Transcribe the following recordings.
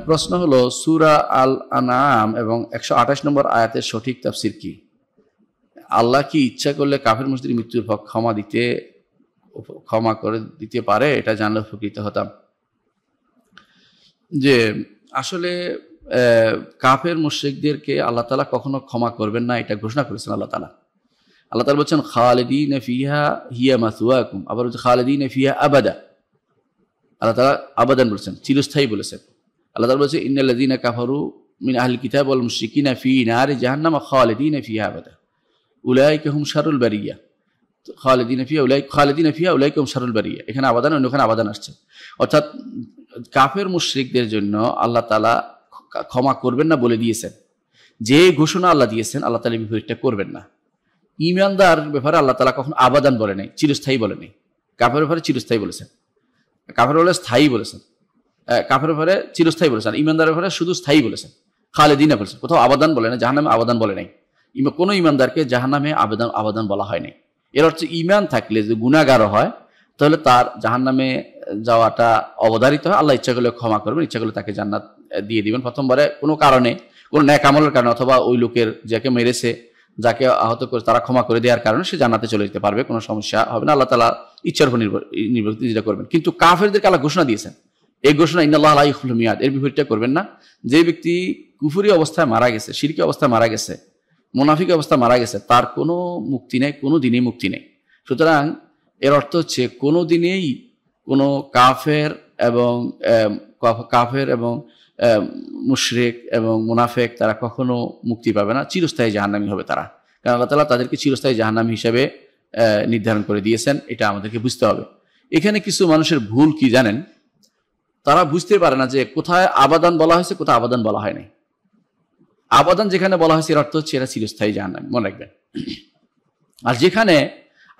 প্রশ্ন হলো সূরা আল আনআম এবং 128 নম্বর আয়াতের সঠিক তাফসীর কি? আল্লাহ কি ইচ্ছা করলে কাফের মুশরিকদের মৃত্যুর পর ক্ষমা করে দিতে পারে? এটা জানলে উপকৃত হতাম। যে আসলে কাফের মুশরিকদেরকে আল্লাহ তাআলা কখনো ক্ষমা করবেন না, এটা ঘোষণা করেছেন আল্লাহ তাআলা। আল্লাহ তাআলা বলছেন খালিদিনা ফিহা হিয়া মাসওয়াকুম, আবার বলছেন খালিদিনা ফিহা আবাদা। আল্লাহ তাআলা আবাদান বলেছেন, চিরস্থায়ী বলেছেন। আল্লাহ তাআলা বলছেন ইন্নাল্লাযীনা কাফারু মিন আহলিল কিতাব ওয়াল মুশরিকিনা ফি নারি জাহান্নাম খালিদিনা ফিহা আবাদা উলাইকা হুম শারুল বারিয়া। খালিদিনা ফিহা উলাইকা হুম শারুল বারিয়া, এখানে আবাদান, অন্যখানে আবাদান আসছে। অর্থাৎ কাফের মুশরিকদের জন্য আল্লাহ তাআলা ক্ষমা করবেন না বলে দিয়েছেন। যে ঘোষণা আল্লাহ দিয়েছেন আল্লাহ তাআলা বিপরীতটা করবেন না। ঈমানদার ব্যাপারে আল্লাহ তাআলা কখনো আবাদান বলে নাই, চিরস্থায়ী বলে নাই। কাফের ব্যাপারে চিরস্থায়ী বলেছেন, কাফের ব্যাপারে স্থায়ী বলেছেন, কাফের ব্যাপারে চিরস্থায়ী বলেছেন, ঈমানদারের ব্যাপারে শুধু স্থায়ী বলেছেন, খালিদিনা বলেছেন। কোথাও আবাদান বলে না, জাহান্নামে আবাদান বলে নাই। কোনো ঈমানদারকে জাহান্নামে আবাদান বলা হয় নাই। এর অর্থ ঈমান থাকলে যদি গুনাহগার হয় তাহলে তার জাহান্নামে যাওয়াটা অবধারিত হয়। আল্লাহ ইচ্ছা করলে ক্ষমা করবেন, ইচ্ছা করলে তাকে জান্নাত দিয়ে দিবেন। প্রথমবারে কোনো কারণে, কোনো নেক আমলের কারণে, অথবা ওই লোকের যাকে মেরেছে, যাকে আহত করে তারা ক্ষমা করে দেওয়ার কারণে সে জান্নাতে চলে যেতে পারবে, কোনো সমস্যা হবে না। আল্লাহ তাআলা ইচ্ছার উপর নির্ভর যেটা করবেন। কিন্তু কাফেরদেরকে আল্লাহ ঘোষণা দিয়েছেন, এই ঘোষণা ইন্নাল্লাহা লা ইখলিফুল মিয়াদ, এর বিপরীতটা করবেন না। যে ব্যক্তি কুফরি অবস্থায় মারা গেছে, শিরকি অবস্থায় মারা গেছে, মুনাফিক অবস্থায় মারা গেছে, তার কোনো মুক্তি নেই, কোনো দিনেই মুক্তি নেই। সুতরাং এর অর্থ হচ্ছে কোনো দিনেই কোনো কাফের এবং মুশরিক এবং মুনাফিক তারা কখনো মুক্তি পাবে না, চিরস্থায়ী জাহান্নামী হবে তারা। কারণ আল্লাহ তাআলা তাদেরকে চিরস্থায়ী জাহান্নামী হিসেবে নির্ধারণ করে দিয়েছেন, এটা আমাদেরকে বুঝতে হবে। এখানে কিছু মানুষের ভুল কি জানেন? তারা বুঝতে পারে না যে কোথায় আবাদান বলা হয়েছে, কোথায় আবাদান বলা হয় নাই। আবাদান যেখানে বলা হয়েছে এর অর্থ হচ্ছে এরা চিরস্থায়ী জাহান্নামী, মনে রাখবেন। আর যেখানে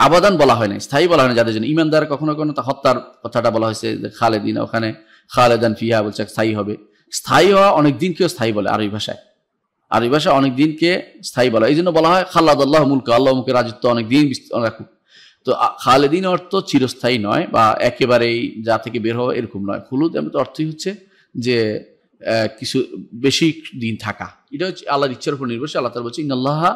আবাদান বলা হয় নাই, স্থায়ী বলা হয় না, যাদের জন্য ঈমানদার কখনো কখনো হত্যার কথাটা বলা হয়েছে খালেদিন, ওখানে খালেদান ফিহা বলছে স্থায়ী হবে। স্থায়ী হওয়া অনেক দিনকেও স্থায়ী বলে আরবি ভাষায়। আরবি ভাষায় অনেক দিনকে স্থায়ী বলা, এই জন্য বলা হয় খাল্লাদাল্লাহু মুলকা, আল্লাহ মুখে রাজত্ব অনেক দিন রাখুক। তো খালেদিন অর্থ চিরস্থায়ী নয়, বা একেবারেই যা থেকে বের হওয়া এরকম নয়। খুলুদ এমন অর্থই হচ্ছে যে কিছু বেশি দিন থাকা। এটা হচ্ছে আল্লাহর ইচ্ছার উপর নির্ভরশীল। আল্লাহ তাআলা বলছে ইন্নাল্লাহা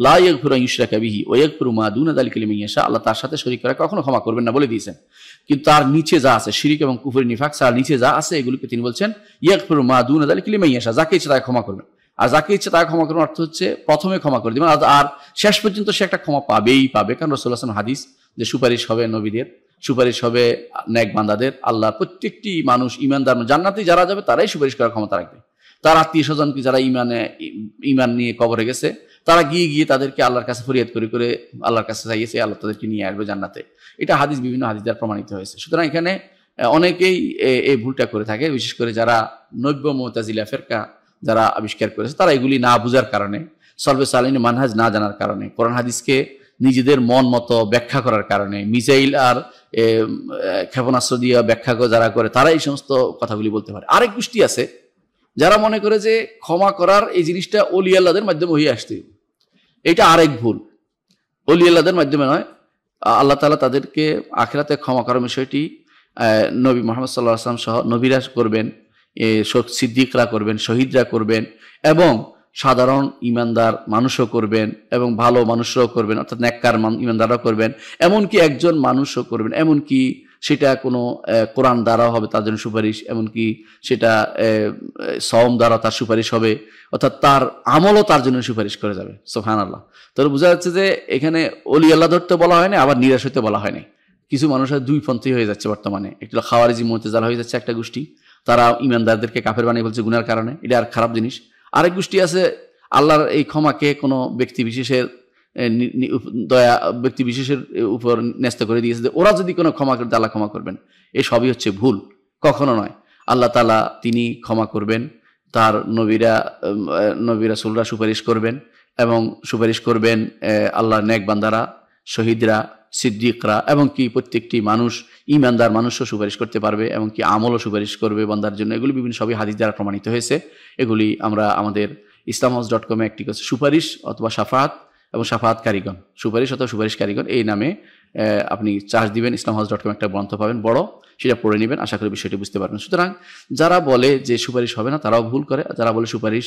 লা ইয়াগফিরু আন ইউশরাকা বিহি ওয়া ইয়াগফিরু মা দুনা যালিকা লিমান ইয়াশা। আল্লাহ তার সাথে শরীক করা কখনো ক্ষমা করবেন না বলে দিয়েছেন। কিন্তু তার নিচে যা আছে, শিরক এবং কুফর নিফাক, তার নিচে যা আছে এগুলোকে তিনি বলছেন ইয়াগফিরু মা দুনা যালিকা লিমান ইয়াশা, যাকে ইচ্ছা তাকে ক্ষমা করবেন। আর যাকে ইচ্ছা তাকে ক্ষমা করবেন অর্থ হচ্ছে প্রথমে ক্ষমা করে দিবেন, আর শেষ পর্যন্ত সে একটা ক্ষমা পাবেই পাবে। কারণ রাসূলুল্লাহ সাল্লাল্লাহু আলাইহি ওয়াসাল্লাম হাদিস যে সুপারিশ হবে নবীদের, সুপারিশ হবে নেক বান্দাদের। আল্লাহ প্রত্যেকটি মানুষ ঈমানদার জান্নাতে যারা যাবে তারাই সুপারিশ করার ক্ষমতা রাখবে। তার আত্মীয় স্বজনকে যারা ঈমান নিয়ে কবরে গেছে, তারা গিয়ে তাদেরকে আল্লাহর কাছে ফরিয়াদ করে আল্লাহর কাছে চাইছে, আল্লাহ তাদেরকে নিয়ে আসবে জান্নাতে। এটা হাদিস, বিভিন্ন হাদিস দ্বারা প্রমাণিত হয়েছে। সুতরাং এখানে অনেকেই এই ভুলটা করে থাকে, বিশেষ করে যারা নব্য মুতাজিলা ফিরকা যারা আবিষ্কার করেছে, তারা এগুলি না বুঝার কারণে, সলবে সালিন মানহাজ না জানার কারণে, কোরআন হাদিসকে নিজেদের মন মতো ব্যাখ্যা করার কারণে, মিসাইল আর ক্ষেপণাস্ত্র দিয়ে ব্যাখ্যা যারা করে তারা এই সমস্ত কথাগুলি বলতে পারে। আরেক গোষ্ঠী আছে যারা মনে করে যে ক্ষমা করার এই জিনিসটা ওলি আল্লাহদের মাধ্যমে হয়ে আসতে। এটা আরেক ভুল। ওলি আল্লাহদের মাধ্যমে নয়, আল্লাহ তাআলা তাদেরকে আখিরাতে ক্ষমা করার বিষয়টি নবী মুহাম্মদ সাল্লাল্লাহু আলাইহি ওয়াসাল্লাম সহ নবীরা করবেন, সিদ্দিকরা করবেন, শহীদরা করবেন, এবং সাধারণ ইমানদার মানুষও করবেন, এবং ভালো মানুষরাও করবেন, অর্থাৎ নেককার ইমানদাররাও করবেন, এমনকি একজন মানুষও করবেন। এমনকি সেটা কোনো কোরআন দ্বারাও হবে তার জন্য সুপারিশ, এমনকি সেটা সওম দ্বারা তার সুপারিশ হবে, অর্থাৎ তার আমলও তার জন্য সুপারিশ করে যাবে। সুবহানাল্লাহ। তাহলে বোঝা যাচ্ছে যে এখানে ওলি আল্লাহ ধরতে বলা হয়নি, আবার নিরাশ হতে বলা হয়নি। কিছু মানুষের দুই পন্থী হয়ে যাচ্ছে বর্তমানে। একটু খাওয়ারিজি মুতাজিলা হয়ে যাচ্ছে একটা গোষ্ঠী, তারা ইমানদারদেরকে কাফের বানিয়ে বলছে গুনার কারণে, এটা আর খারাপ জিনিস। আরেক গোষ্ঠী আছে আল্লাহর এই ক্ষমাকে কোনো ব্যক্তি বিশেষের ব্যক্তি বিশেষের উপর ন্যস্ত করে দিয়েছে, ওরা যদি কোনো ক্ষমা করে আল্লাহ ক্ষমা করবেন। এই সবই হচ্ছে ভুল, কখনো নয়। আল্লাহ তাআলা তিনি ক্ষমা করবেন, তার নবী রাসূলরা সুপারিশ করবেন, এবং সুপারিশ করবেন আল্লাহর নেক বান্দারা, শহীদরা, সিদ্দিকরা, এবং কি প্রত্যেকটি মানুষ, ঈমানদার মানুষও সুপারিশ করতে পারবে, এবং কি আমলও সুপারিশ করবে বান্দার জন্য। এগুলি বিভিন্ন সবই হাদিস দ্বারা প্রমাণিত হয়েছে। এগুলি আমরা আমাদের islamhouse.com একটি সুপারিশ অথবা শাফাআত এবং শাফাআত কারিগণ, সুপারিশ অথবা সুপারিশ কারিগণ এই নামে আপনি চার্জ দিবেন, islamhouse.com একটা গ্রন্থ পাবেন বড়, সেটা পড়ে নেবেন, আশা করি বিষয়টি বুঝতে পারবেন। সুতরাং যারা বলে যে সুপারিশ হবে না তারাও ভুল করে, যারা বলে সুপারিশ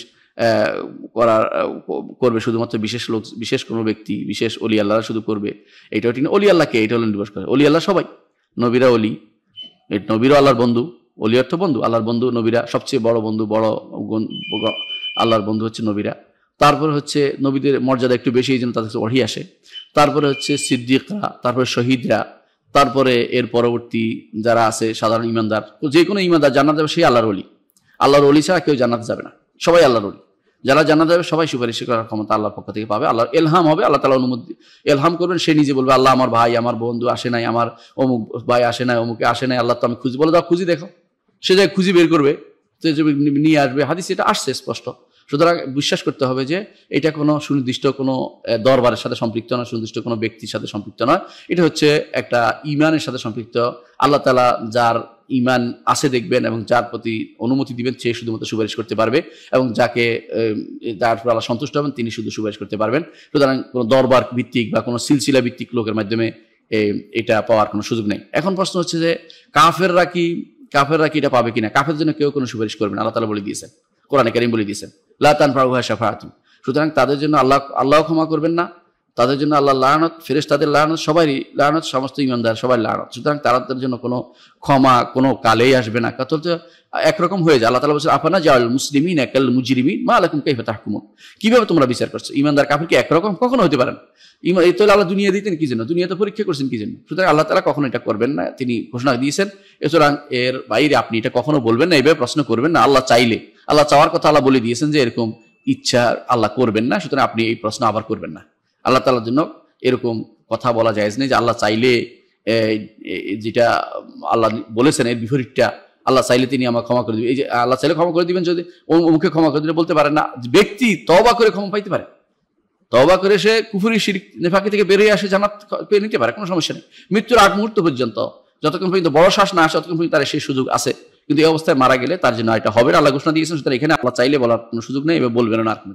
করবে শুধুমাত্র বিশেষ লোক, বিশেষ কোনো ব্যক্তি, বিশেষ অলি আল্লাহ শুধু করবে, এইটাও ঠিক না। অলি আল্লাহকে এইটা হলো নির্বাস করে, অলি আল্লাহ সবাই, নবীরা অলি, নবীরও আল্লাহর বন্ধু, অলি অর্থ বন্ধু, আল্লাহর বন্ধু নবীরা, সবচেয়ে বড় বন্ধু, বড় আল্লাহর বন্ধু হচ্ছে নবীরা। তারপরে হচ্ছে নবীদের মর্যাদা একটু বেশি, এই জন্য তাদের ওহী আসে। তারপরে হচ্ছে সিদ্দিকরা, তারপরে শহীদরা, তারপরে এর পরবর্তী যারা আছে সাধারণ ইমানদার, যে কোনো ইমানদার জান্নাত যাবে সেই আল্লাহর ওলি। আল্লাহর ওলি ছাড়া কেউ জান্নাতে যাবে না, সবাই আল্লাহর ওলি। যারা জান্নাতে যাবে সবাই সুপারিশ করার ক্ষমতা আল্লাহর পক্ষ থেকে পাবে, আল্লাহর এলহাম হবে, আল্লাহ তাআলা অনুমতি এলহাম করবেন, সে নিজে বলবে আল্লাহ আমার ভাই, আমার বন্ধু আসে নাই, আমার অমুক ভাই আসে নাই, অমুকে আসে নাই, আল্লাহ তো আমি খুঁজি, বলে দাও খুঁজি দেখো, সে যায় খুঁজি বের করবে, নিয়ে আসবে, হাদিস এটা আসছে স্পষ্ট। সুতরাং বিশ্বাস করতে হবে যে এটা কোনো সুনির্দিষ্ট কোনো দরবারের সাথে সম্পৃক্ত নয়, সুনির্দিষ্ট কোনো ব্যক্তির সাথে সম্পৃক্ত নয়, এটা হচ্ছে একটা ইমানের সাথে সম্পৃক্ত। আল্লাহ তাআলা যার ইমান আছে দেখবেন এবং যার প্রতি অনুমতি দিবেন সে শুধুমাত্র সুপারিশ করতে পারবে, এবং যাকে যার উপর আল্লাহ সন্তুষ্ট হবেন তিনি শুধু সুপারিশ করতে পারবেন। সুতরাং কোনো দরবার ভিত্তিক বা কোনো সিলসিলা ভিত্তিক লোকের মাধ্যমে এটা পাওয়ার কোনো সুযোগ নেই। এখন প্রশ্ন হচ্ছে যে কাফেররা কি এটা পাবে কিনা? কাফের জন্য কেউ কোনো সুপারিশ করবে না, আল্লাহ তাআলা বলে দিয়েছেন, কোরআনে কারীম বলে দিয়েছেন লা তানফাউহা শাফাআতুন। সুতরাং তাদের জন্য আল্লাহ ক্ষমা করবেন না, তাদের জন্য আল্লাহ লানত, ফেরেশতাদের লানত, সবারই লানত, সমস্ত ইমানদার সবাই লানত। সুতরাং তাদের জন্য কোনো ক্ষমা কোনো কালেই আসবে না। কত একরকম হয়ে যায়। আল্লাহ তাআলা বলছেন আফানা জাআল মুসলিমিনা কাল মুজরিমিন মা লাকুম কাইফা তাহকুমুন। কিভাবে তোমরা বিচার করছো? ইমানদার কাফির কি একরকম? কখনো হতে পারে না। এই তো আল্লাহ দুনিয়া দিতেন কি জন্য? দুনিয়াতে পরীক্ষা করছেন কি জন্য? সুতরাং আল্লাহ তাআলা কখনো এটা করবেন না, তিনি ঘোষণা দিয়েছেন। সুতরাং এর বাইরে আপনি এটা কখনো বলবেন না, এইভাবে প্রশ্ন করবেন না। আল্লাহ চাইলে, আল্লাহ চাওয়ার কথা আল্লাহ বলে দিয়েছেন যে এরকম ইচ্ছা আল্লাহ করবেন না, সুতরাং আপনি এই প্রশ্ন আবার করবেন না। আল্লাহ তাআলার জন্য এরকম কথা বলা জায়েজ নেই যে আল্লাহ চাইলে, যেটা আল্লাহ বলেছেন এর বিপরীতটা আল্লাহ চাইলে তিনি আমাকে ক্ষমা করে দিবেন। এই যে আল্লাহ চাইলে ক্ষমা করে দিবেন, যদি মুখে ক্ষমা করে দিলে বলতে পারেন না। ব্যক্তি তওবা করে ক্ষমা পাইতে পারে, তওবা করে সে কুফরি শিরক নেফাকি থেকে বেরিয়ে আসে, জান্নাত পেয়ে নিতে পারে, কোনো সমস্যা নেই। মৃত্যুর আগ মুহূর্ত পর্যন্ত, যতক্ষণ পর্যন্ত বড় শ্বাস না আসে ততক্ষণ পর্যন্ত তার সেই সুযোগ আছে, কিন্তু এই অবস্থায় মারা গেলে তার জন্য এটা হবে না, আল্লাহ ঘোষণা দিয়েছেন। সুতরাং এখানে আল্লাহ চাইলে বলার কোনো সুযোগ নেই, এবার বলবেন না আর কোনো।